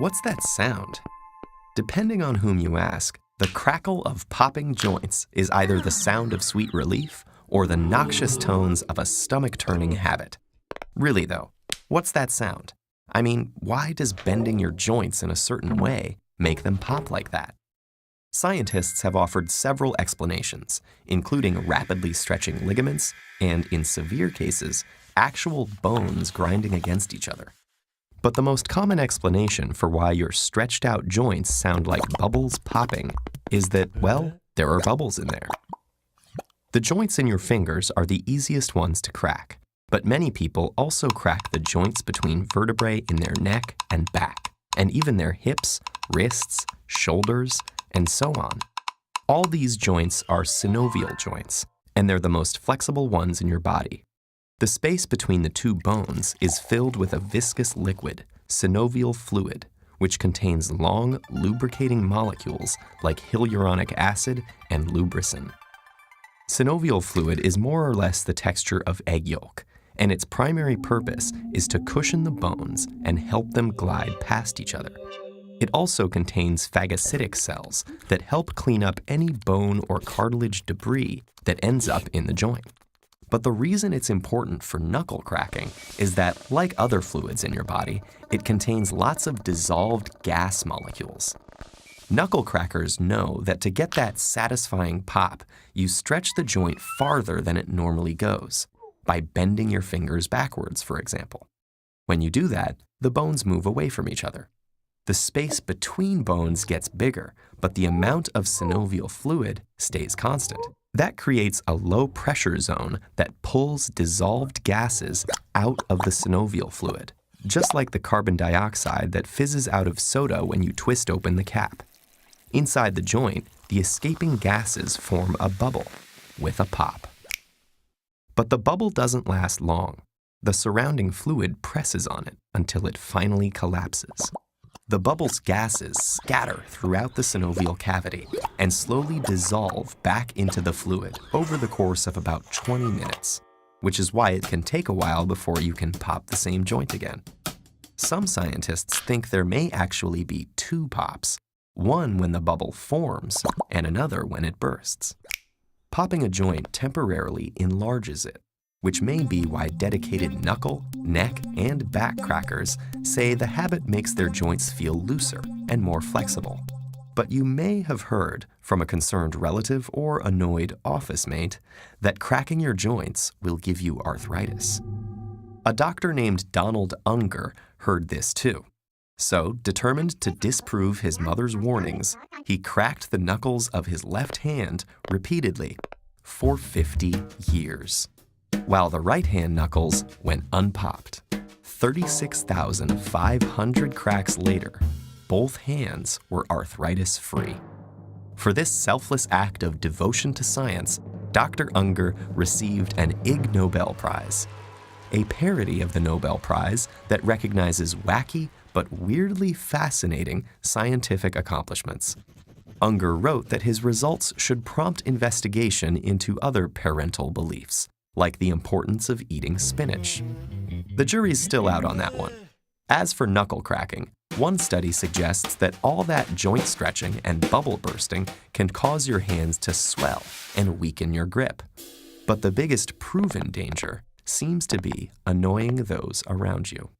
What's that sound? Depending on whom you ask, the crackle of popping joints is either the sound of sweet relief or the noxious tones of a stomach-turning habit. Really though, what's that sound? I mean, why does bending your joints in a certain way make them pop like that? Scientists have offered several explanations, including rapidly stretching ligaments and, in severe cases, actual bones grinding against each other. But the most common explanation for why your stretched out joints sound like bubbles popping is that, well, there are bubbles in there. The joints in your fingers are the easiest ones to crack, but many people also crack the joints between vertebrae in their neck and back, and even their hips, wrists, shoulders, and so on. All these joints are synovial joints, and they're the most flexible ones in your body. The space between the two bones is filled with a viscous liquid, synovial fluid, which contains long, lubricating molecules like hyaluronic acid and lubricin. Synovial fluid is more or less the texture of egg yolk, and its primary purpose is to cushion the bones and help them glide past each other. It also contains phagocytic cells that help clean up any bone or cartilage debris that ends up in the joint. But the reason it's important for knuckle cracking is that, like other fluids in your body, it contains lots of dissolved gas molecules. Knuckle crackers know that to get that satisfying pop, you stretch the joint farther than it normally goes, by bending your fingers backwards, for example. When you do that, the bones move away from each other. The space between bones gets bigger, but the amount of synovial fluid stays constant. That creates a low-pressure zone that pulls dissolved gases out of the synovial fluid, just like the carbon dioxide that fizzes out of soda when you twist open the cap. Inside the joint, the escaping gases form a bubble with a pop. But the bubble doesn't last long. The surrounding fluid presses on it until it finally collapses. The bubble's gases scatter throughout the synovial cavity and slowly dissolve back into the fluid over the course of about 20 minutes, which is why it can take a while before you can pop the same joint again. Some scientists think there may actually be two pops, one when the bubble forms and another when it bursts. Popping a joint temporarily enlarges it, which may be why dedicated knuckle, neck, and back crackers say the habit makes their joints feel looser and more flexible. But you may have heard from a concerned relative or annoyed office mate that cracking your joints will give you arthritis. A doctor named Donald Unger heard this too. So, determined to disprove his mother's warnings, he cracked the knuckles of his left hand repeatedly for 50 years. While the right-hand knuckles went unpopped. 36,500 cracks later, both hands were arthritis-free. For this selfless act of devotion to science, Dr. Unger received an Ig Nobel Prize, a parody of the Nobel Prize that recognizes wacky but weirdly fascinating scientific accomplishments. Unger wrote that his results should prompt investigation into other parental beliefs, like the importance of eating spinach. The jury's still out on that one. As for knuckle cracking, one study suggests that all that joint stretching and bubble bursting can cause your hands to swell and weaken your grip. But the biggest proven danger seems to be annoying those around you.